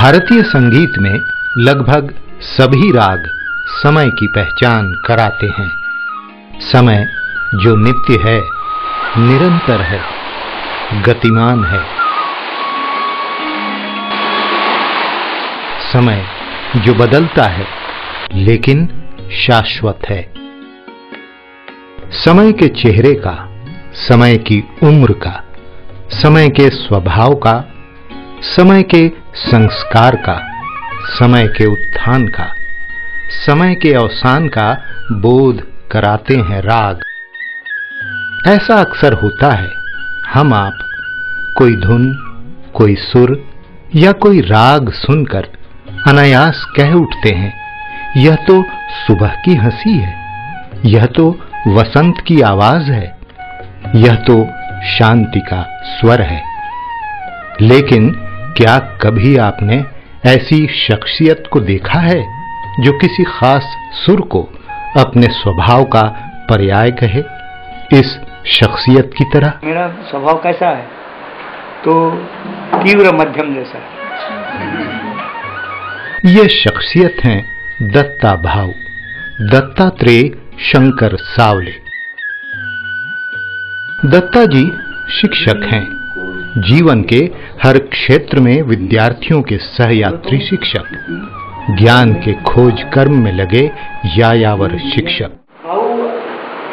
भारतीय संगीत में लगभग सभी राग समय की पहचान कराते हैं। समय जो नित्य है, निरंतर है, गतिमान है। समय जो बदलता है लेकिन शाश्वत है। समय के चेहरे का, समय की उम्र का, समय के स्वभाव का, समय के संस्कार का, समय के उत्थान का, समय के अवसान का बोध कराते हैं राग। ऐसा अक्सर होता है, हम आप कोई धुन, कोई सुर या कोई राग सुनकर अनायास कह उठते हैं, यह तो सुबह की हंसी है, यह तो वसंत की आवाज है, यह तो शांति का स्वर है। लेकिन क्या कभी आपने ऐसी शख्सियत को देखा है जो किसी खास सुर को अपने स्वभाव का पर्याय कहे? इस शख्सियत की तरह मेरा स्वभाव कैसा है तो तीव्र मध्यम जैसा है। ये शख्सियत हैं दत्ता भाऊ, दत्तात्रेय शंकर सावले। दत्ता जी शिक्षक हैं, जीवन के हर क्षेत्र में विद्यार्थियों के सहयात्री शिक्षक, ज्ञान के खोज कर्म में लगे यायावर शिक्षक।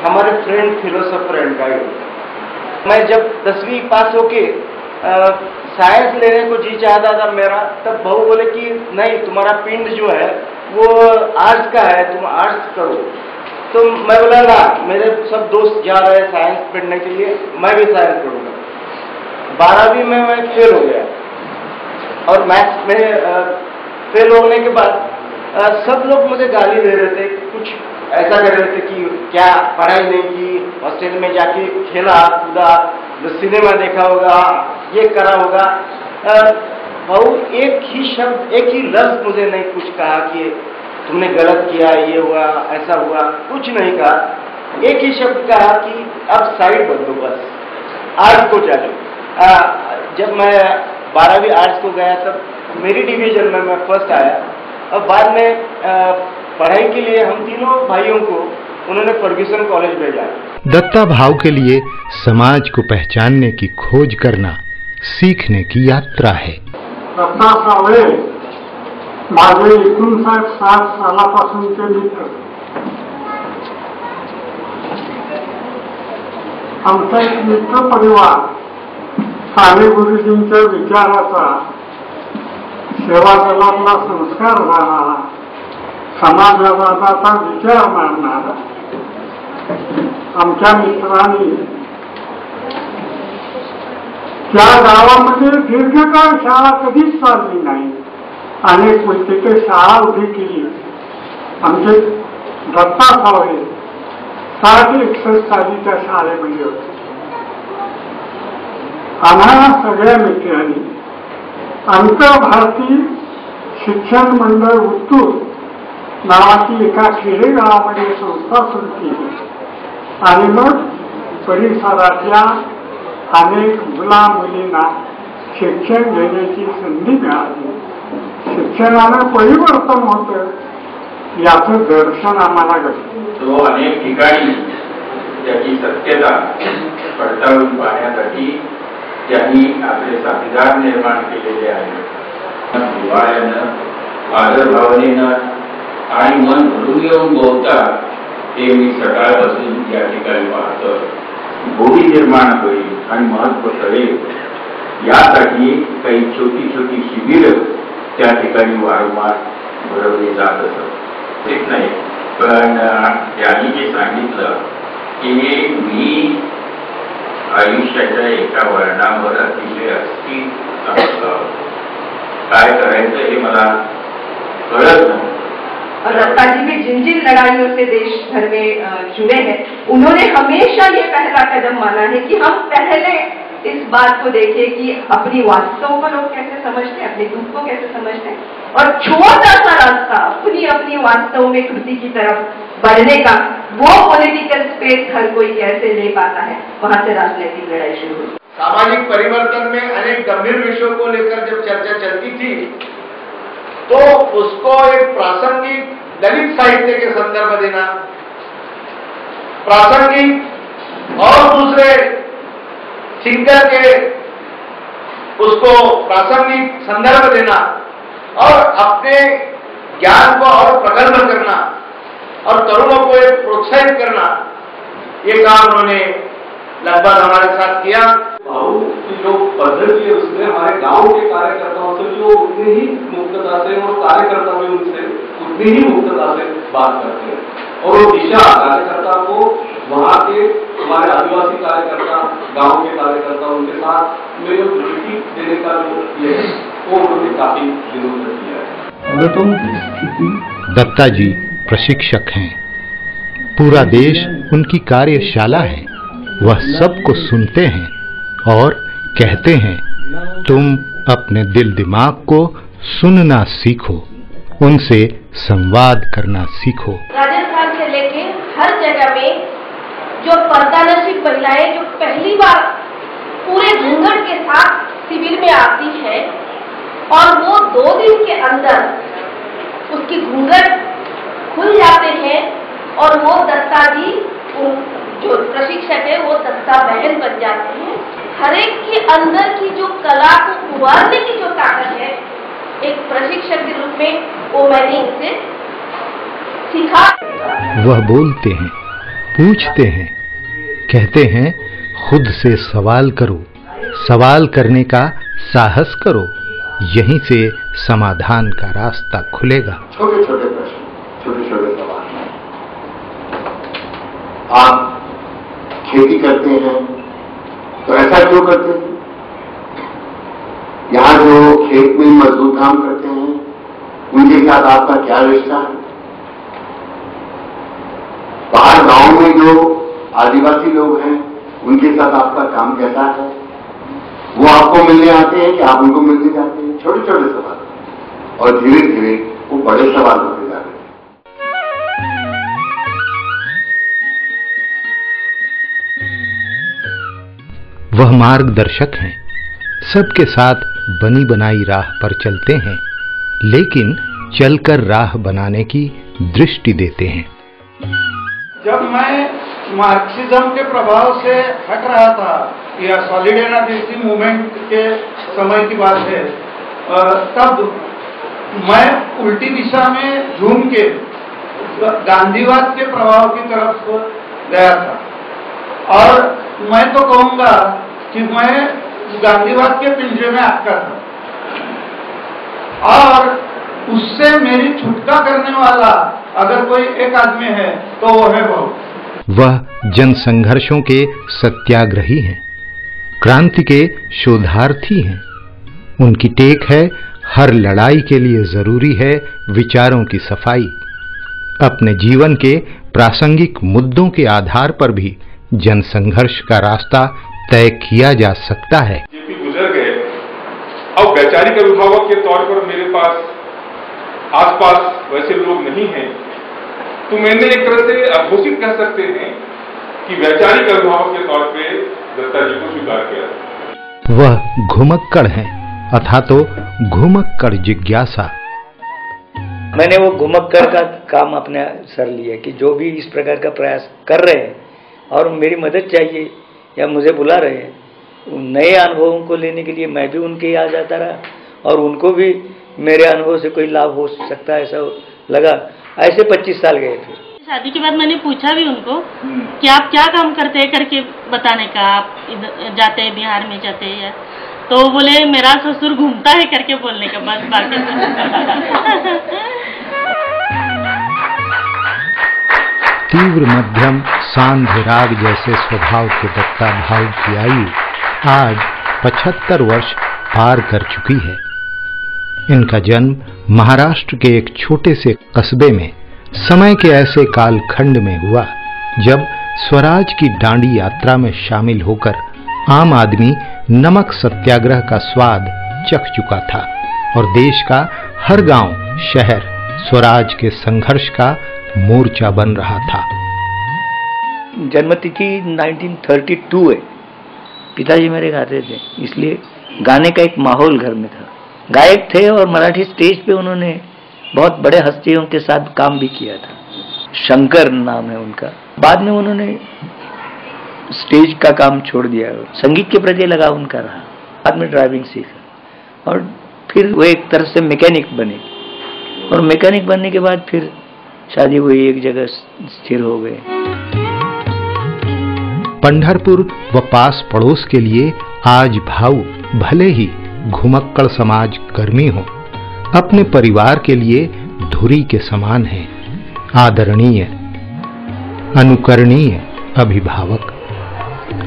हमारे फ्रेंड, फिलोसोफर एंड गाइड। मैं जब 10वीं पास होके साइंस लेने को जी चाहता था मेरा, तब बहू बोले कि नहीं, तुम्हारा पिंड जो है वो आर्ट्स का है, तुम आर्ट्स करो। तो मैं बोला ना, मेरे सब दोस्त जा रहे हैं साइंस पढ़ने के लिए, मैं भी साइंस पढ़ूंगा। 12वीं में मैं फेल हो गया और मैथ्स में फेल होने के बाद सब लोग मुझे गाली दे रहे थे, कुछ ऐसा कर रहे थे कि क्या पढ़ाई नहीं की, हॉस्टल में जाके खेला कूदा, जो सिनेमा देखा होगा, ये करा होगा। भाऊ एक ही शब्द, एक ही लफ्ज मुझे नहीं कुछ कहा कि तुमने गलत किया, ये हुआ, ऐसा हुआ, कुछ नहीं कहा। एक ही शब्द कहा कि अब साइड बदलो, बस आर्ट्स को चलो। जब मैं 12वीं आर्ट्स को गया तब मेरी डिवीजन में मैं फर्स्ट आया और बाद में पढ़ाई के लिए हम तीनों भाइयों को उन्होंने फर्ग्यूसन कॉलेज भेजा। दत्ता भाव के लिए समाज को पहचानने की खोज करना सीखने की यात्रा है। दत्ता सावळे माझे 59-60 सालापासूनचे मित्र। आमचा एक मित्र परिवार साने गुरुजींच्या विचाराचा, सेवा दलातला संस्कार झाला, समाजवादाचा विचार मांडणारा आमच्या मित्रांनी त्या गावामध्ये दीर्घकाळ शाळा कधीच चालली नाही, अनेक तिथे शाळा उभी केली। आमचे दत्ता सावळे 60-61 सालीच्या शाळेमध्ये होते। आम्हाला सगळ्या मित्रांनी आंतर भारतीय शिक्षण मंडळ उत्तूर नावाची एका खेडेगावामध्ये संस्था सुरू केली आणि मग परिसरातल्या अनेक मुला मुलींना शिक्षण घेण्याची संधी मिळाली। शिक्षणानं परिवर्तन होतं याचं दर्शन आम्हाला घडलं। तो अनेक ठिकाणी त्याची सत्यता पडताळून पाहण्यासाठी त्यांनी आपले साथीदार निर्माण केलेले आहेत। हिवाळ्यानं, आदर भावनेनं आणि मन भरून घेऊन बोलतात ते मी सकाळपासून या ठिकाणी पाहतो। गोडी निर्माण होईल आणि महत्व कळेल यासाठी काही छोटी छोटी शिबिरं त्या ठिकाणी वारंवार भरवली जात असत। एक नाही, पण त्यांनी जे सांगितलं की मी आयुष्याच्या एका वर्णावर अतिशय अस्थिर असलं, काय करायचं हे मला कळत नव्हतं। और दत्ता जी भी जिन जिन लड़ाइयों से देश भर में जुड़े हैं, उन्होंने हमेशा ये पहला कदम माना है कि हम पहले इस बात को देखें कि अपनी वास्तव को लोग कैसे समझते हैं, अपने दुख को कैसे समझते हैं, और छोटा सा रास्ता अपनी अपनी वास्तव में कृति की तरफ बढ़ने का, वो पॉलिटिकल स्पेस हर कोई कैसे ले पाता है, वहां से राजनीतिक लड़ाई शुरू हुई। सामाजिक परिवर्तन में अनेक गंभीर विषयों को लेकर जब चर्चा चलती थी तो उसको एक प्रासंगिक दलित साहित्य के संदर्भ देना, प्रासंगिक और दूसरे थिंकर के उसको प्रासंगिक संदर्भ देना और अपने ज्ञान को और प्रगल्भ करना और तरुणों को एक प्रोत्साहित करना, ये काम उन्होंने लगभग हमारे साथ किया। की जो पद्धति है उसमें हमारे गांव के कार्यकर्ताओं से जो उतनी ही मुक्तता से और कार्यकर्ता भी उनसे उतनी ही मुक्तता से बात करते हैं और वो दिशा कार्यकर्ता को वहाँ के हमारे आदिवासी कार्यकर्ता, गांव के कार्यकर्ता उनके साथ में जो दृष्टि देने का जो ये है वो उन्होंने काफी दिनों तक किया है। दत्ता जी प्रशिक्षक हैं, पूरा देश उनकी कार्यशाला है, वह सबको सुनते हैं और कहते हैं तुम अपने दिल दिमाग को सुनना सीखो, उनसे संवाद करना सीखो। राजस्थान से लेके हर जगह में जो पर्दानशी महिलाएं जो पहली बार पूरे घूंघट के साथ शिविर में आती है और वो 2 दिन के अंदर उसकी घूंघट खुल जाते हैं और वो दत्ता जी जो प्रशिक्षक है वो दत्ता बहन बन जाते हैं। हर एक के अंदर की जो कला को उभारने की जो ताकत है एक प्रशिक्षक के रूप में वो मैंने इनसे सीखा। वह बोलते हैं, पूछते हैं, कहते हैं खुद से सवाल करो, सवाल करने का साहस करो, यहीं से समाधान का रास्ता खुलेगा। छोटे छोटे प्रश्न, छोटे छोटे सवाल। आप खेती करते हैं तो ऐसा क्यों करते हैं? यहाँ जो खेत में मजदूर काम करते हैं उनके साथ आपका क्या रिश्ता है? बाहर गांव में जो आदिवासी लोग हैं उनके साथ आपका काम कैसा है? वो आपको मिलने आते हैं कि आप उनको मिलने जाते हैं? छोटे छोटे सवाल और धीरे धीरे वो बड़े सवाल होते जा रहे हैं। वह मार्गदर्शक हैं, सबके साथ बनी बनाई राह पर चलते हैं, लेकिन चलकर राह बनाने की दृष्टि देते हैं। जब मैं मार्क्सिज्म के प्रभाव से हट रहा था, या सॉलिडेरिटी मूवमेंट के समय की बात है, तब मैं उल्टी दिशा में झूम के गांधीवाद के प्रभाव की तरफ गया था और मैं तो कहूंगा कि मैं गांधीवाद के पिंजरे में अटका था और उससे मेरी छुटका करने वाला अगर कोई एक आदमी है तो वो है बहू। वह जनसंघर्षों के सत्याग्रही हैं, क्रांति के शोधार्थी हैं। उनकी टेक है हर लड़ाई के लिए जरूरी है विचारों की सफाई। अपने जीवन के प्रासंगिक मुद्दों के आधार पर भी जनसंघर्ष का रास्ता तय किया जा सकता है। जेपी गुजर गए, अब वैचारिक अभिभावक के तौर पर मेरे पास आसपास वैसे लोग नहीं हैं, तो मैंने एक तरह से अघोषित कह सकते हैं कि वैचारिक अभिभावक के तौर पे दत्ता जी को स्वीकार किया। वह घुमक्कड़ हैं, अथा तो घुमक्कड़ जिज्ञासा। मैंने वो घुमक्कड़ का काम अपने सर लिया कि जो भी इस प्रकार का प्रयास कर रहे हैं और मेरी मदद चाहिए या मुझे बुला रहे हैं, नए अनुभवों को लेने के लिए मैं भी उनके यहाँ जाता रहा और उनको भी मेरे अनुभव से कोई लाभ हो सकता है ऐसा लगा। ऐसे 25 साल गए थे। शादी के बाद मैंने पूछा भी उनको कि आप क्या काम करते हैं करके बताने का, आप जाते हैं बिहार में जाते हैं, तो बोले मेरा ससुर घूमता है करके बोलने का, बस बाकी तीव्र मध्यम सांध्य राग जैसे स्वभाव के दत्ता भाव की आयु आज 75 वर्ष पार कर चुकी है। इनका जन्म महाराष्ट्र के एक छोटे से कस्बे में समय के ऐसे कालखंड में हुआ जब स्वराज की डांडी यात्रा में शामिल होकर आम आदमी नमक सत्याग्रह का स्वाद चख चुका था और देश का हर गांव शहर स्वराज के संघर्ष का मोर्चा बन रहा था। जन्मतिथि 1932 है। पिताजी मेरे गाते थे, इसलिए गाने का एक माहौल घर में था। गायक थे और मराठी स्टेज पे उन्होंने बहुत बड़े हस्तियों के साथ काम भी किया था। शंकर नाम है उनका। बाद में उन्होंने स्टेज का काम छोड़ दिया, संगीत के प्रति लगाव उनका रहा। बाद में ड्राइविंग सीखा और फिर वो एक तरह से मैकेनिक बने और मैकेनिक बनने के बाद फिर शादी हुई, एक जगह स्थिर हो गए। पंढरपुर व पास पड़ोस के लिए आज भाऊ भले ही घुमक्कड़ समाज कर्मी हो, अपने परिवार के लिए धुरी के समान है, आदरणीय, अनुकरणीय अभिभावक।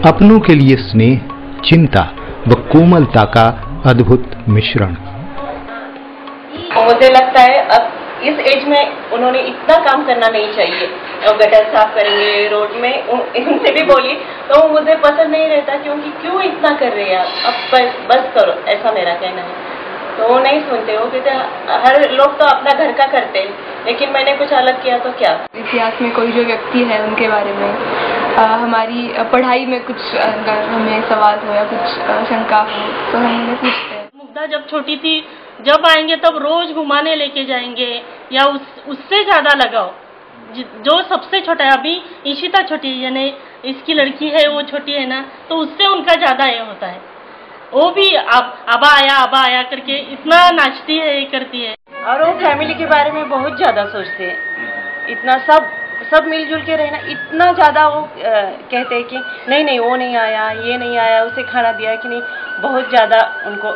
अपनों के लिए स्नेह, चिंता व कोमलता का अद्भुत मिश्रण। मुझे लगता है अब इस एज में उन्होंने इतना काम करना नहीं चाहिए। गटर साफ करेंगे, रोड में इनसे भी बोलिए तो मुझे पसंद नहीं रहता, क्योंकि क्यों इतना कर रहे हैं आप, अब बस करो, ऐसा मेरा कहना है। तो वो नहीं सुनते, वो कहते हर लोग तो अपना घर का करते हैं, लेकिन मैंने कुछ अलग किया तो क्या। इतिहास में कोई जो व्यक्ति है उनके बारे में, हमारी पढ़ाई में कुछ अगर हमें सवाल हो या कुछ शंका हो तो हम उन्हें पूछते हैं। मुग्धा जब छोटी थी, जब आएंगे तब रोज घुमाने लेके जाएंगे या उससे ज्यादा लगाओ। जो सबसे छोटा है, अभी ईशिता छोटी है, यानी इसकी लड़की है वो छोटी है ना, तो उससे उनका ज्यादा ये होता है। वो भी अबा आया करके इतना नाचती है, ये करती है। और वो फैमिली के बारे में बहुत ज्यादा सोचते हैं, इतना सब मिलजुल के रहना, इतना ज्यादा वो कहते हैं कि नहीं वो नहीं आया, ये नहीं आया, उसे खाना दिया कि नहीं, बहुत ज्यादा उनको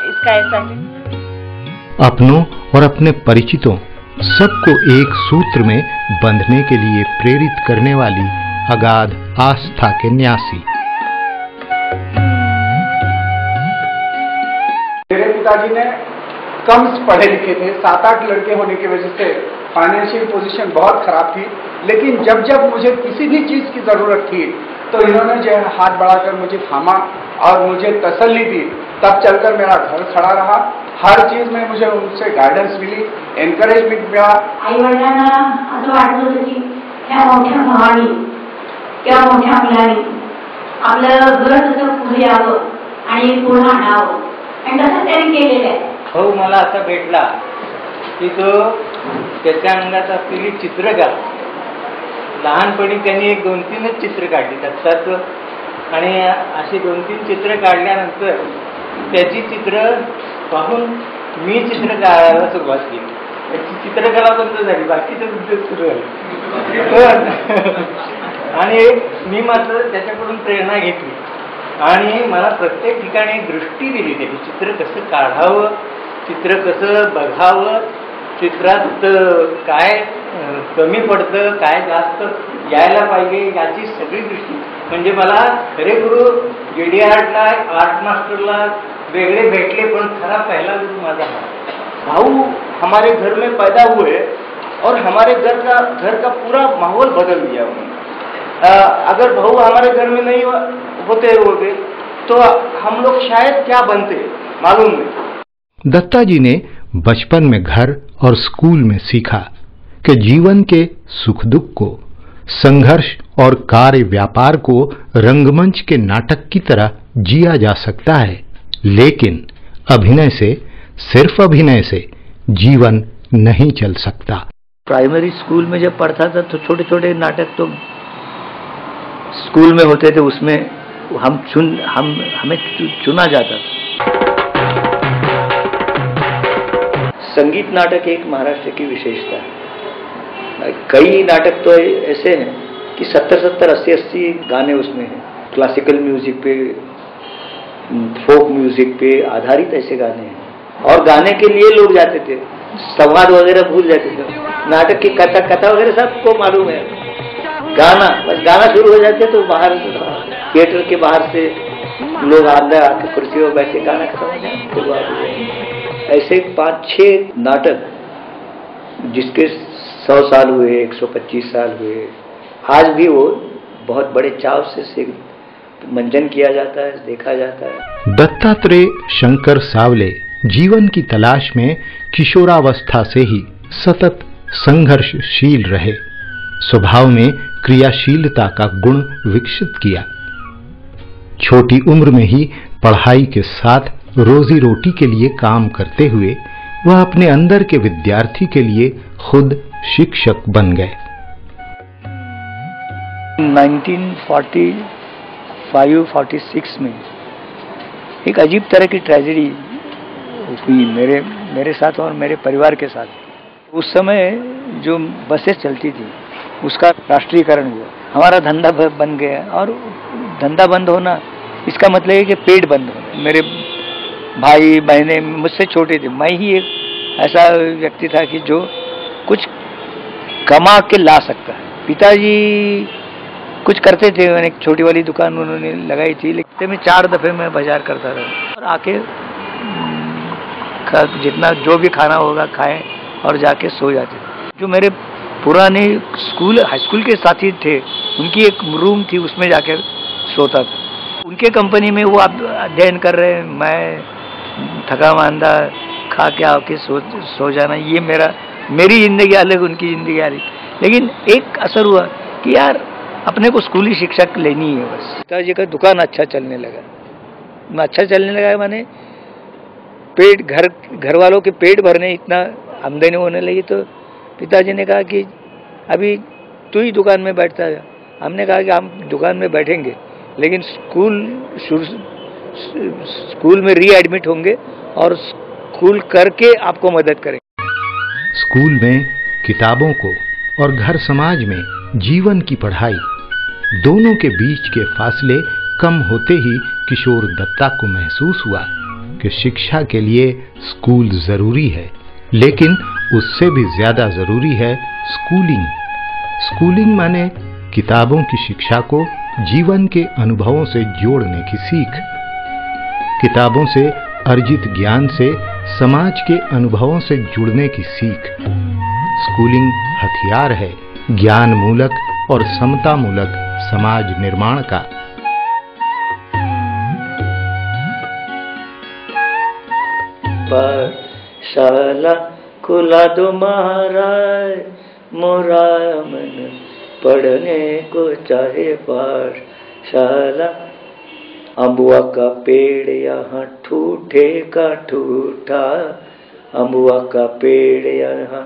इसका ऐसा है। अपनों और अपने परिचितों सबको एक सूत्र में बंधने के लिए प्रेरित करने वाली अगाध आस्था के न्यासी। मेरे पिताजी ने कम पढ़े लिखे थे, 7-8 लड़के होने की वजह से फाइनेंशियल पोजीशन बहुत खराब थी, लेकिन जब मुझे किसी भी चीज की जरूरत थी तो इन्होंने जो है हाथ बढ़ाकर मुझे थामा और मुझे तसल्ली दी। तब चलकर मेरा घर खड़ा रहा। हर चीज में मुझे उनसे गाइडन्स मिली, एनकरेजमेंट मिळा। आई वडिलांना असं वाटत होतं की ह्या मोठ्या भावानी किंवा मोठ्या मुलांनी आपलं घर तसं पुढे यावं आणि पुढे आणावं, आणि तसं त्यांनी केलेलं आहे। भाऊ मला असा भेटला की तो त्याच्या अंगात असलेली चित्रकला, लहानपणी त्यांनी 1-2-3 चित्र काढली दत्ताचं, आणि अशी 2-3 चित्र काढल्यानंतर त्याची चित्र पाहून मी चित्र काढायला सुरुवात केली। त्याची चित्रकला बंद झाली, बाकीचे उद्योग सुरू झाले आणि मी मात्र त्याच्याकडून प्रेरणा घेतली आणि मला प्रत्येक ठिकाणी दृष्टी दिली, त्याची चित्र कसं काढावं, चित्र कसं बघावं, चित्रात काय कमी पडतं, काय जास्त यायला पाहिजे, याची सगळी दृष्टी। म्हणजे मला खरे गुरु जेडी आर्टला, आर्ट मास्टरला वेगळे भेटले, पण खरा पहला गुरु माझा भाऊ हमारे घर में पैदा हुए और हमारे घर का पूरा माहौल बदल दिया उन्होंने। अगर भाऊ हमारे घर में नहीं होते तो हम लोग शायद क्या बनते मालूम नहीं। दत्ता जी ने बचपन में घर और स्कूल में सीखा कि जीवन के सुख दुख को, संघर्ष और कार्य व्यापार को रंगमंच के नाटक की तरह जिया जा सकता है, लेकिन अभिनय से, सिर्फ अभिनय से जीवन नहीं चल सकता। प्राइमरी स्कूल में जब पढ़ता था तो छोटे छोटे नाटक तो स्कूल में होते थे, उसमें हमें चुना जाता था। संगीत नाटक एक महाराष्ट्र की विशेषता है। कई नाटक तो ऐसे हैं कि 70-70, 80-80 गाने उसमें हैं। क्लासिकल म्यूजिक पे, फोक म्यूजिक पे आधारित ऐसे गाने हैं, और गाने के लिए लोग जाते थे, संवाद वगैरह भूल जाते थे। नाटक की कथा वगैरह सबको मालूम है, बस गाना शुरू हो जाते तो बाहर थिएटर के बाहर से लोग अंदर आके कुर्सी पर बैठे, गाना खत्म हो जाए तो ऐसे 5-6 नाटक जिसके 100 साल हुए, 125 साल हुए, आज भी वो बहुत बड़े चाव से मंचन किया जाता है, देखा जाता है। दत्तात्रेय शंकर सावले जीवन की तलाश में किशोरावस्था से ही सतत संघर्षशील रहे, स्वभाव में क्रियाशीलता का गुण विकसित किया। छोटी उम्र में ही पढ़ाई के साथ रोजी रोटी के लिए काम करते हुए वह अपने अंदर के विद्यार्थी के लिए खुद शिक्षक बन गए। 1945-46 में एक अजीब तरह की ट्रेजेडी हुई मेरे साथ और मेरे परिवार के साथ। उस समय जो बसें चलती थी उसका राष्ट्रीयकरण हुआ, हमारा धंधा बंद गया। और धंधा बंद होना इसका मतलब है कि पेट बंद होना। मेरे भाई बहनें मुझसे छोटे थे, मैं ही एक ऐसा व्यक्ति था कि जो कुछ कमा के ला सकता है। पिताजी कुछ करते थे, मैंने एक छोटी वाली दुकान उन्होंने लगाई थी, लेकिन में 4 दफे मैं बाजार करता रहा और आके जितना जो भी खाना होगा खाएं और जाके सो जाते थे। जो मेरे पुराने हाई स्कूल के साथी थे, उनकी एक रूम थी, उसमें जाके सोता था। उनके कंपनी में वो अध्ययन कर रहे हैं, मैं थका मांदा खा के आके सो जाना। ये मेरी जिंदगी अलग, उनकी जिंदगी अलग। लेकिन एक असर हुआ कि यार अपने को स्कूली शिक्षा लेनी है बस। पिताजी का दुकान अच्छा चलने लगा, माने घर वालों के पेट भरने इतना आमदनी होने लगी। तो पिताजी ने कहा कि अभी तू ही दुकान में बैठता है। हमने कहा कि हम दुकान में बैठेंगे, लेकिन स्कूल में रीएडमिट होंगे और स्कूल करके आपको मदद करेंगे। स्कूल में किताबों को और घर समाज में जीवन की पढ़ाई, दोनों के बीच के फासले कम होते ही किशोर दत्ता को महसूस हुआ कि शिक्षा के लिए स्कूल जरूरी है, लेकिन उससे भी ज्यादा जरूरी है स्कूलिंग। स्कूलिंग माने किताबों की शिक्षा को जीवन के अनुभवों से जोड़ने की सीख। किताबों से अर्जित ज्ञान से समाज के अनुभवों से जुड़ने की सीख। स्कूलिंग हथियार है ज्ञान मूलक और समता मूलक समाज निर्माण का। पाठशाला खुला दो महाराज, मोरा मन पढ़ने को चाहे पाठशाला। अम्बुआ का पेड़ यहाँ ठूठे का ठूठा, अम्बुआ का पेड़ यहाँ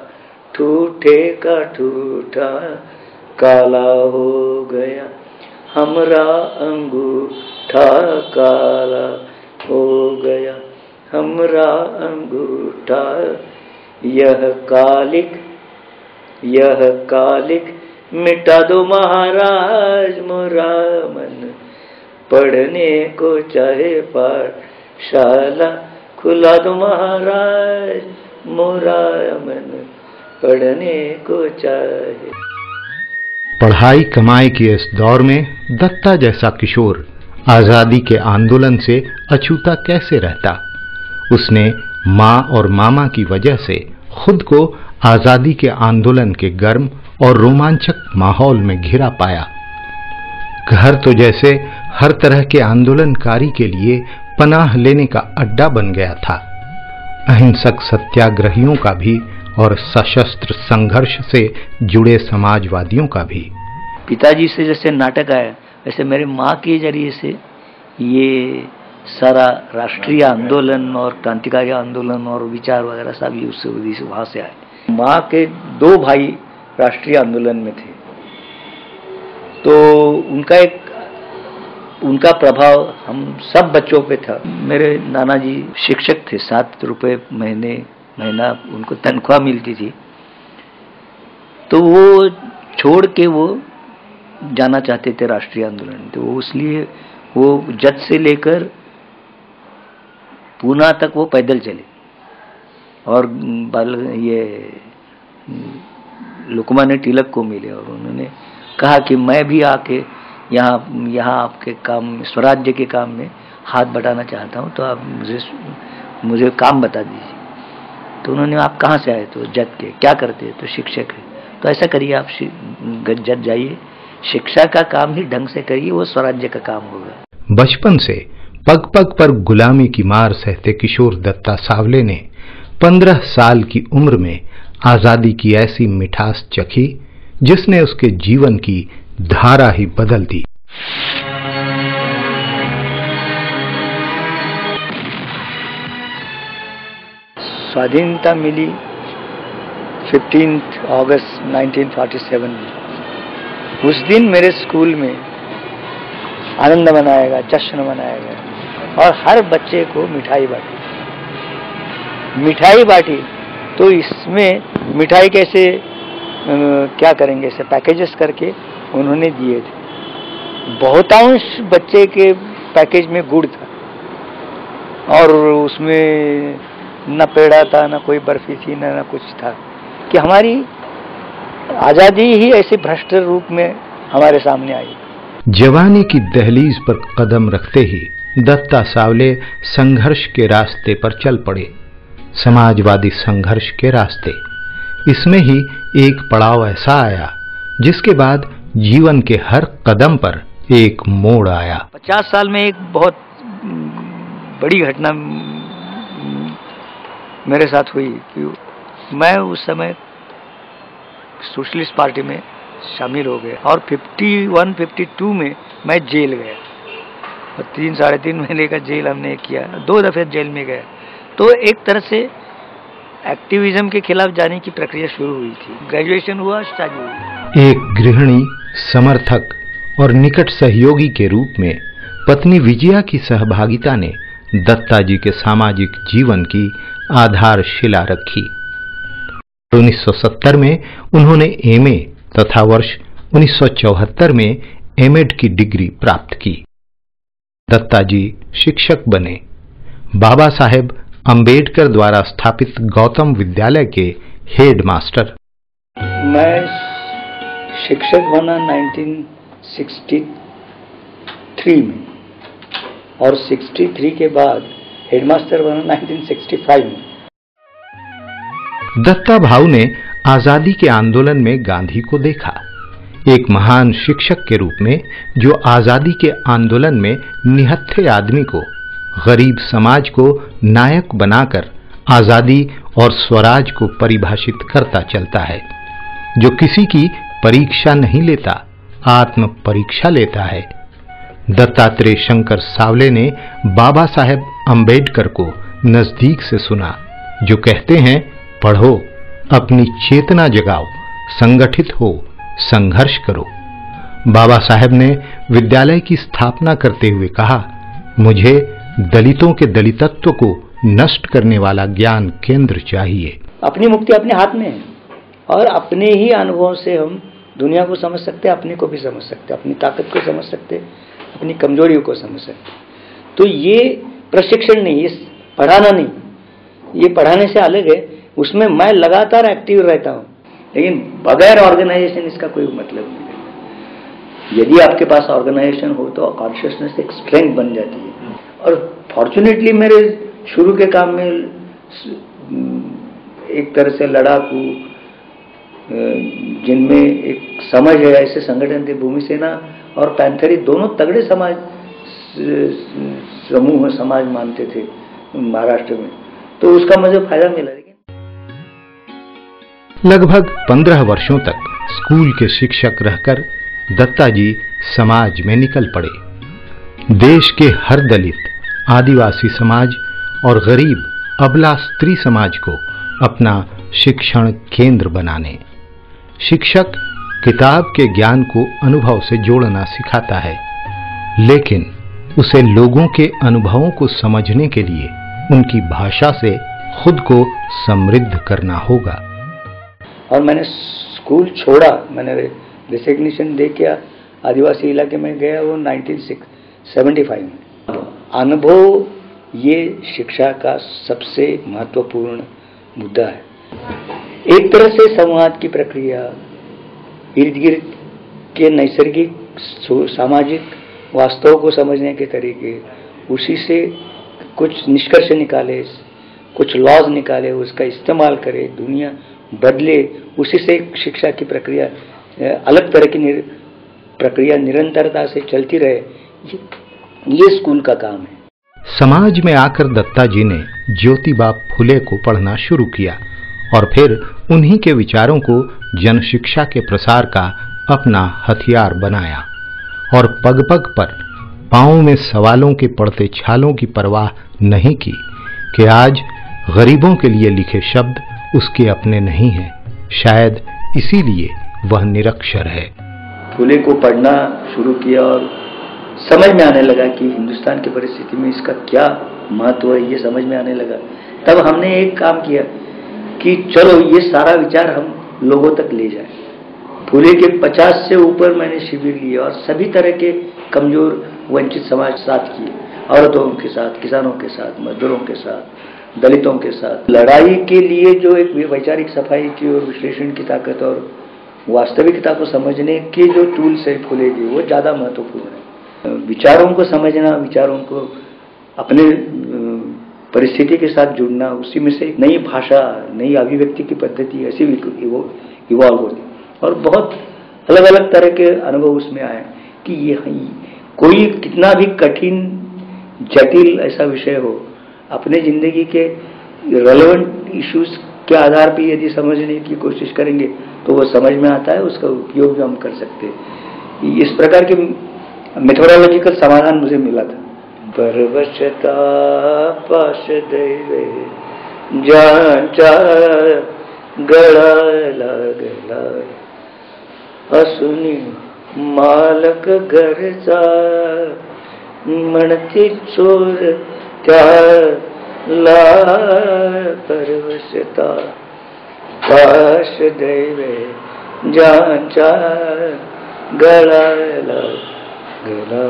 ठूठे का ठूठा। काला हो गया हमरा अंगूठा, काला हो गया हमरा अंगूठा। यह कालिक मिटा दो महाराज, मोरा मन पढ़ने को चाहे पाठशाला। खुला दो महाराज, मोरा मन पढ़ने को चाहे। पढ़ाई कमाई के इस दौर में दत्ता जैसा किशोर आजादी के आंदोलन से अछूता कैसे रहता। उसने माँ और मामा की वजह से खुद को आजादी के आंदोलन के गर्म और रोमांचक माहौल में घिरा पाया। घर तो जैसे हर तरह के आंदोलनकारी के लिए पनाह लेने का अड्डा बन गया था, अहिंसक सत्याग्रहियों का भी और सशस्त्र संघर्ष से जुड़े समाजवादियों का भी। पिताजी से जैसे नाटक आया, वैसे मेरे माँ के जरिए से ये सारा राष्ट्रीय आंदोलन और क्रांतिकारी आंदोलन और विचार वगैरह सब ये उससे वहाँ से आए। माँ के 2 भाई राष्ट्रीय आंदोलन में थे, तो उनका प्रभाव हम सब बच्चों पे था। मेरे नाना जी शिक्षक थे, 7 रुपए महीना उनको तनख्वाह मिलती थी। तो वो छोड़ के वो जाना चाहते थे राष्ट्रीय आंदोलन, तो वो इसलिए वो जज से लेकर पूना तक वो पैदल चले और ये लोकमान्य तिलक को मिले और उन्होंने कहा कि मैं भी आके यहाँ आपके काम, स्वराज्य के काम में हाथ बटाना चाहता हूँ, तो आप मुझे काम बता दीजिए। तो उन्होंने, आप कहाँ से आए? तो जज के। क्या करते? तो शिक्षक है। तो ऐसा करिए, आप जज जाइए, शिक्षा का काम ही ढंग से करिए, वो स्वराज्य का काम होगा। बचपन से पग पग पर गुलामी की मार सहते किशोर दत्ता सावले ने 15 साल की उम्र में आजादी की ऐसी मिठास चखी जिसने उसके जीवन की धारा ही बदल दी। स्वाधीनता मिली 15 अगस्त 1947 में, उस दिन मेरे स्कूल में आनंद मनाया गया, जश्न मनाया गया और हर बच्चे को मिठाई बांटी। तो इसमें मिठाई कैसे क्या करेंगे, इसे पैकेजेस करके उन्होंने दिए थे। बहुतांश बच्चे के पैकेज में गुड़ था और उसमें न पेड़ा था, न कोई बर्फी थी, न कुछ था। कि हमारी आज़ादी ही ऐसे भ्रष्ट रूप में हमारे सामने आई। जवानी की दहलीज पर कदम रखते ही दत्ता सावले संघर्ष के रास्ते पर चल पड़े, समाजवादी संघर्ष के रास्ते। इसमें ही एक पड़ाव ऐसा आया जिसके बाद जीवन के हर कदम पर एक मोड़ आया। 50 साल में एक बहुत बड़ी घटना मेरे साथ हुई कि मैं उस समय सोशलिस्ट पार्टी में शामिल हो गया और 51-52 में मैं जेल गया और 3-3.5 महीने का जेल हमने किया, 2 दफे जेल में गया। तो एक तरह से एक्टिविज्म के खिलाफ जाने की प्रक्रिया शुरू हुई थी। ग्रेजुएशन हुआ, शादी हुई। एक गृहिणी, समर्थक और निकट सहयोगी के रूप में पत्नी विजया की सहभागिता ने दत्ता जी के सामाजिक जीवन की आधारशिला रखी। 1970 में उन्होंने एमए तथा वर्ष 1974 में एमएड की डिग्री प्राप्त की। दत्ता जी शिक्षक बने। बाबा साहेब अंबेडकर द्वारा स्थापित गौतम विद्यालय के हेड मास्टर। मैं शिक्षक बना 1963 में और 63 के बाद हेडमास्टर बना 1965 में। दत्ता भाऊ ने आजादी के आंदोलन में गांधी को देखा, एक महान शिक्षक के रूप में जो आजादी के आंदोलन में निहत्थे आदमी को, गरीब समाज को नायक बनाकर आजादी और स्वराज को परिभाषित करता चलता है, जो किसी की परीक्षा नहीं लेता, आत्म परीक्षा लेता है। दत्तात्रेय शंकर सावले ने बाबा साहेब अंबेडकर को नजदीक से सुना, जो कहते हैं, पढ़ो, अपनी चेतना जगाओ, संगठित हो, संघर्ष करो। बाबा साहेब ने विद्यालय की स्थापना करते हुए कहा, मुझे दलितों के दलितत्व को नष्ट करने वाला ज्ञान केंद्र चाहिए। अपनी मुक्ति अपने हाथ में है और अपने ही अनुभव से हम दुनिया को समझ सकते हैं, अपने को भी समझ सकते हैं, अपनी ताकत को समझ सकते हैं, अपनी कमजोरियों को समझ सकते हैं। तो ये प्रशिक्षण नहीं, ये पढ़ाना नहीं, ये पढ़ाने से अलग है। उसमें मैं लगातार एक्टिव रहता हूँ, लेकिन बगैर ऑर्गेनाइजेशन इसका कोई मतलब नहीं है। यदि आपके पास ऑर्गेनाइजेशन हो तो कॉन्शियसनेस एक स्ट्रेंथ बन जाती है। और फॉर्चुनेटली मेरे शुरू के काम में एक तरह से लड़ाकू, जिनमें एक समझ है, ऐसे संगठन थे, भूमि सेना और पैंथरी दोनों तगड़े समाज समूह समाज मानते थे महाराष्ट्र में, तो उसका मुझे फायदा मिला। लगभग 15 वर्षों तक स्कूल के शिक्षक रहकर दत्ता जी समाज में निकल पड़े। देश के हर दलित, आदिवासी समाज और गरीब अबला स्त्री समाज को अपना शिक्षण केंद्र बनाने। शिक्षक किताब के ज्ञान को अनुभव से जोड़ना सिखाता है, लेकिन उसे लोगों के अनुभवों को समझने के लिए उनकी भाषा से खुद को समृद्ध करना होगा। और मैंने स्कूल छोड़ा, मैंने रिकग्निशन दे के आदिवासी इलाके में गया, वो 1975 में। अनुभव ये शिक्षा का सबसे महत्वपूर्ण मुद्दा है। एक तरह से संवाद की प्रक्रिया, इर्द गिर्द के नैसर्गिक सामाजिक वास्तव को समझने के तरीके, उसी से कुछ निष्कर्ष निकाले, कुछ लॉज निकाले, उसका इस्तेमाल करे, दुनिया बदले, उसी से शिक्षा की प्रक्रिया, अलग तरह की प्रक्रिया निरंतरता से चलती रहे, ये स्कूल का काम है। समाज में आकर दत्ता जी ने ज्योतिबा फुले को पढ़ना शुरू किया और फिर उन्हीं के विचारों को जन शिक्षा के प्रसार का अपना हथियार बनाया और पग पग पर पांव में सवालों के पड़ते छालों की परवाह नहीं की कि आज गरीबों के लिए लिखे शब्द उसके अपने नहीं हैं, शायद इसीलिए वह निरक्षर है। फुले को पढ़ना शुरू किया और समझ में आने लगा कि हिंदुस्तान की परिस्थिति में इसका क्या महत्व है, ये समझ में आने लगा। तब हमने एक काम किया कि चलो ये सारा विचार हम लोगों तक ले जाएं। फुले के 50 से ऊपर मैंने शिविर लिए और सभी तरह के कमजोर वंचित समाज साथ किए, औरतों के साथ, किसानों के साथ, मजदूरों के साथ, दलितों के साथ। लड़ाई के लिए जो एक वैचारिक सफाई की और विश्लेषण की ताकत और वास्तविकता को समझने के जो टूल्स है फुले के, वो ज़्यादा महत्वपूर्ण है। विचारों को समझना, विचारों को अपने परिस्थिति के साथ जुड़ना, उसी में से नई भाषा, नई अभिव्यक्ति की पद्धति ऐसी इवॉल्व होती और बहुत अलग अलग तरह के अनुभव उसमें आए कि ये कोई कितना भी कठिन जटिल ऐसा विषय हो, अपने जिंदगी के रेलेवेंट इश्यूज के आधार पर यदि समझने की कोशिश करेंगे तो वो समझ में आता है, उसका उपयोग भी हम कर सकते हैं। इस प्रकार के मेथोडोलॉजिकल समाधान मुझे मिला था। परवशता पाश दैवे ज्यांचा गळा लागला, असुनी मालक घरचा म्हणती चोर त्याला। परवशता पाश दैवे ज्यांचा गळा लागला,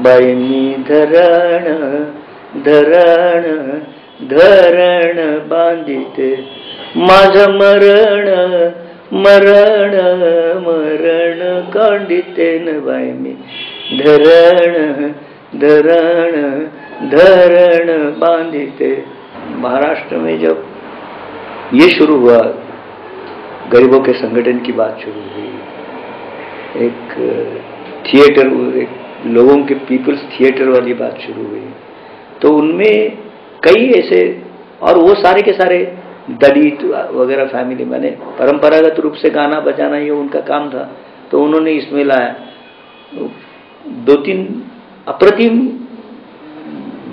बाईनी धरण धरण धरण बांधिते माझं मरण मरण मरण कांडिते न बाई मी धरण धरण धरण बांधिते। महाराष्ट्र में जब ये शुरू हुआ, गरीबों के संगठन की बात शुरू हुई, एक थिएटर, एक लोगों के पीपल्स थिएटर वाली बात शुरू हुई, तो उनमें कई ऐसे, और वो सारे के सारे दलित वगैरह फैमिली, मैंने परंपरागत रूप से गाना बजाना ये उनका काम था, तो उन्होंने इसमें लाया 2-3 अप्रतिम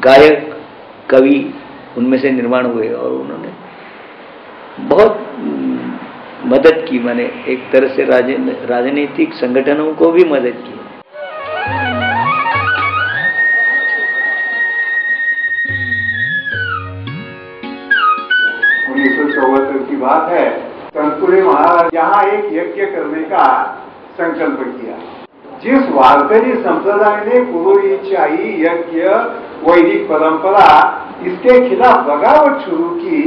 गायक कवि उनमें से निर्माण हुए और उन्होंने बहुत मदद की। मैंने एक तरह से राजनीतिक संगठनों को भी मदद की। 1974 की बात है। तनपुरे महाराज यहाँ एक यज्ञ करने का संकल्प किया। जिस वारकरी संप्रदाय ने पुरोहितशाही, यज्ञ, वैदिक परंपरा इसके खिलाफ बगावत शुरू की,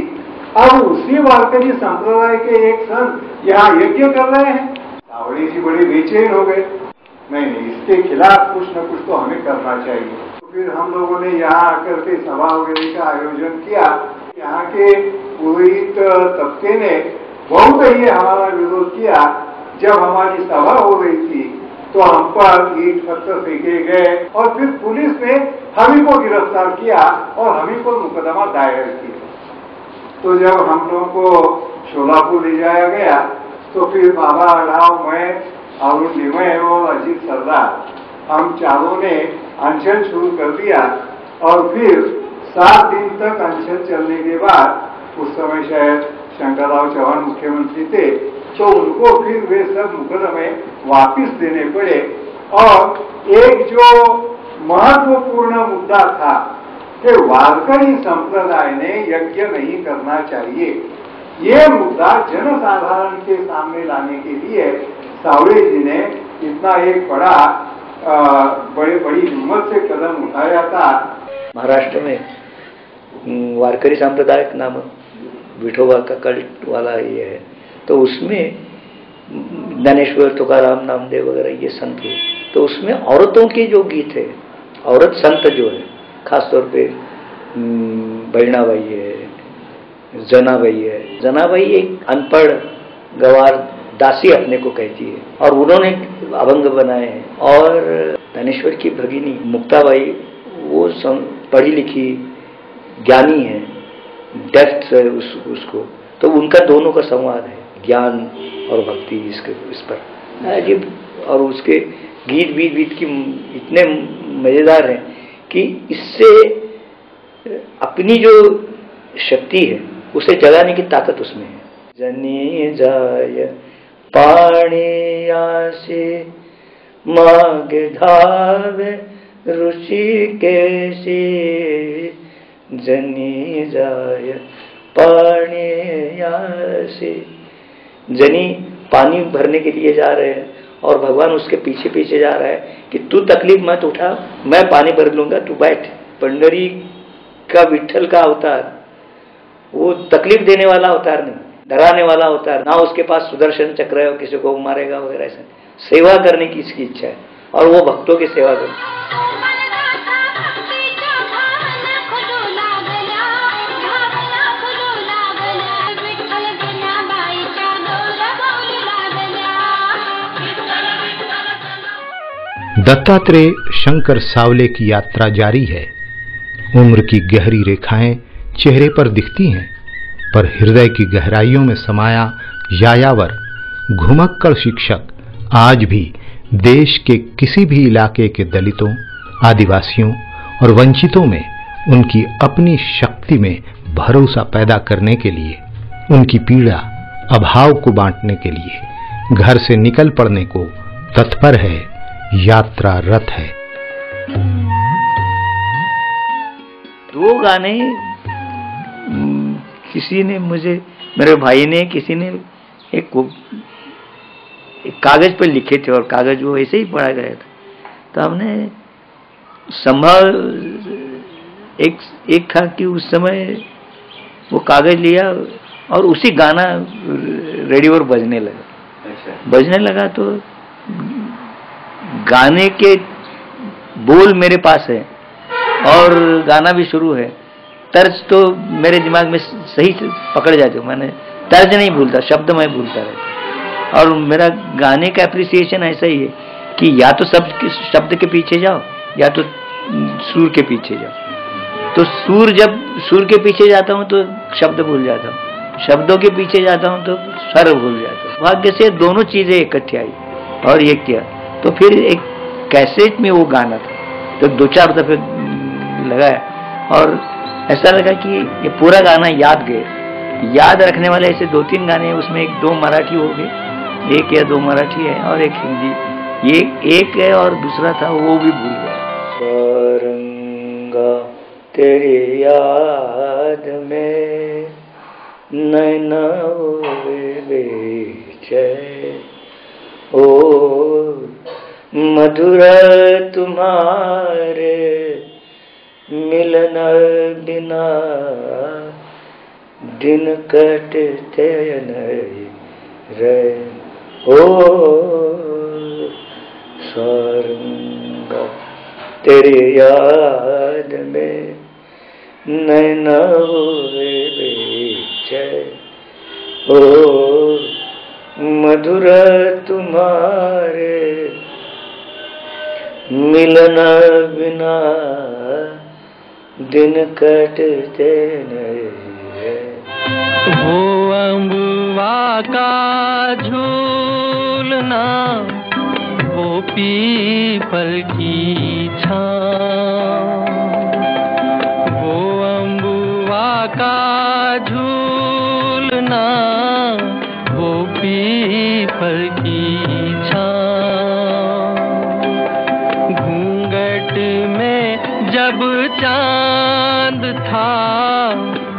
अब उसी वारकरी संप्रदाय के एक संत यहाँ यज्ञ कर रहे हैं। सावड़ी जी बड़े बेचैन हो गए, नहीं, इसके खिलाफ कुछ न कुछ तो हमें करना चाहिए। तो फिर हम लोगों ने यहाँ आकर के सभा वगैरह का आयोजन किया। यहाँ के पुरोहित तबके ने बहुत ही हमारा विरोध किया। जब हमारी सभा हो रही थी तो हम पर ईंट पत्थर फेंके गए और फिर पुलिस ने हम ही को गिरफ्तार किया और हम ही को मुकदमा दायर किया। तो जब हम लोगों को शोलापुर ले जाया गया तो फिर बाबा अढ़ाव, मैं, अरुण लिमय और अजीत सरदार, हम चारों ने अनशन शुरू कर दिया और फिर 7 दिन तक अनशन चलने के बाद, उस समय शायद शंकरराव चौहान मुख्यमंत्री थे, तो उनको फिर वे सब मुकदमे वापिस देने पड़े। और एक जो महत्वपूर्ण मुद्दा था कि वारकरी संप्रदाय ने यज्ञ नहीं करना चाहिए, ये मुद्दा जनसाधारण के सामने लाने के लिए सावड़े जी ने इतना एक बड़ी हिम्मत से कदम उठाया था। महाराष्ट्र में वारकरी सांप्रदायिक नामक विठोबा का कल्ट वाला ये है, तो उसमें ज्ञानेश्वर, तुकाराम, नामदेव वगैरह ये संत हुए, तो उसमें औरतों के जो गीत है, औरत संत जो है, खासतौर पे बहनाबाई है, जनाबाई है। जनाबाई एक अनपढ़ गवार दासी अपने को कहती है और उन्होंने अभंग बनाए हैं। और ज्ञानेश्वर की भगिनी मुक्ताबाई, वो पढ़ी लिखी ज्ञानी है, डेप्थ है उसको, तो उनका दोनों का संवाद है, ज्ञान और भक्ति इस पर अजीब। और उसके गीत की इतने मजेदार हैं कि इससे अपनी जो शक्ति है उसे जगाने की ताकत उसमें है। जनी जाय पाणी आसे मांग धावे ऋषिकेशी, जनी जाय पाणी आसे। जनी पानी भरने के लिए जा रहे हैं और भगवान उसके पीछे पीछे जा रहा है कि तू तकलीफ मत उठा, मैं पानी भर लूंगा, तू बैठ। पंडरी का विठल का अवतार वो तकलीफ देने वाला अवतार नहीं, डराने वाला अवतार ना। उसके पास सुदर्शन चक्र है और किसी को मारेगा वगैरह, ऐसा सेवा करने की इसकी इच्छा है और वो भक्तों की सेवा करती। दत्तात्रेय शंकर सावले की यात्रा जारी है। उम्र की गहरी रेखाएं चेहरे पर दिखती हैं, पर हृदय की गहराइयों में समाया यायावर घुमक्कड़ शिक्षक आज भी देश के किसी भी इलाके के दलितों, आदिवासियों और वंचितों में उनकी अपनी शक्ति में भरोसा पैदा करने के लिए, उनकी पीड़ा अभाव को बांटने के लिए घर से निकल पड़ने को तत्पर है, यात्रा रथ है। दो गाने किसी ने मुझे, मेरे भाई ने, किसी ने एक कागज पर लिखे थे और कागज वो ऐसे ही पढ़ा गया था, तो हमने संभाल एक था कि उस समय वो कागज लिया और उसी गाना रेडियो पर बजने लगा। तो गाने के बोल मेरे पास है और गाना भी शुरू है, तर्ज तो मेरे दिमाग में सही से पकड़ जाते हो, मैंने तर्ज नहीं भूलता, शब्द मैं भूलता रहता। और मेरा गाने का एप्रिसिएशन ऐसा ही है कि या तो शब्द के पीछे जाओ या तो सुर के पीछे जाओ। तो जब सुर के पीछे जाता हूँ तो शब्द भूल जाता हूँ, शब्दों के पीछे जाता हूँ तो स्वर भूल जाता हूँ। भाग्य से दोनों चीजें इकट्ठी आई और ये किया, तो फिर एक कैसेट में वो गाना था, तो 2-4 दफे लगाया और ऐसा लगा कि ये पूरा गाना याद रखने वाले ऐसे 2-3 गाने हैं। उसमें 1-2 मराठी हो गए, 1 या 2 मराठी है और एक हिंदी, ये एक है और दूसरा था वो भी भूल गया। सारंगा तेरी याद में नैना बेचैन, ओ मधुर तुम्हारे मिलन बिना दिन कटते नहीं रे, ओ सारंगा तेरी याद में नैना हुए बेचैन, ओ मधुर तुम्हारे मिलन बिना दिन कटते नहीं है। वो अम्बुआ का झूलना, वो पीपल की छाँव, वो अम्बुआ का झूलना, वो पीपल की छाँव, घूंघट में जब चांद था,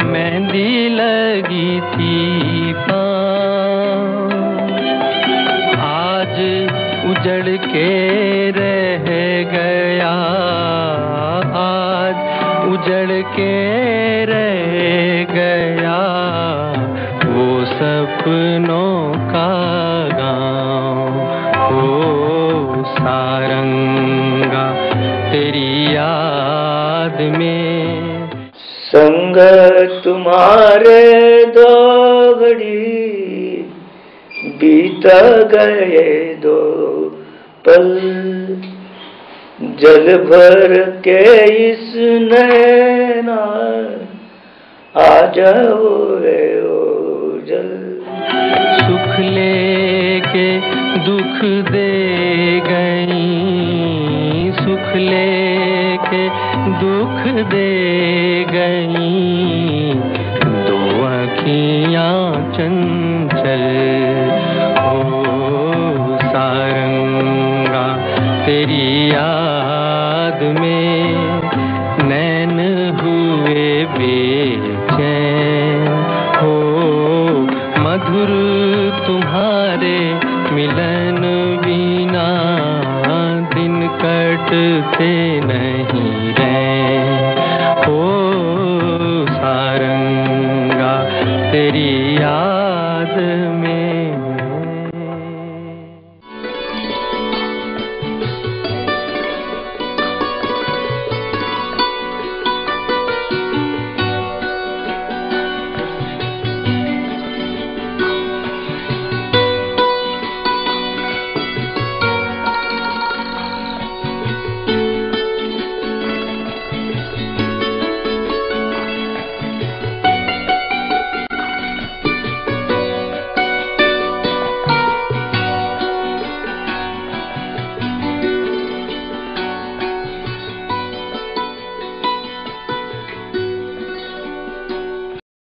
मेहंदी लगी थी पाँव, आज उजड़ के रह गया, आज उजड़ के रह गया, वो सपनों का गाँव, ओ सारंगा तेरी याद में। संग तुम्हारे दो घड़ी बीत गए 2 पल, जल भर के इस नैना आ जाओ रे ओ जल। सुख लेके दुख दे गई, सुख लेके दुख दुख दे गई, दो अखियां चंचल। ओ सारंगा तेरी याद में नैन हुए बेचैन। हो मधुर तुम्हारे मिलन बिना दिन कटते नहीं रैन। हो सारंगा तेरी याद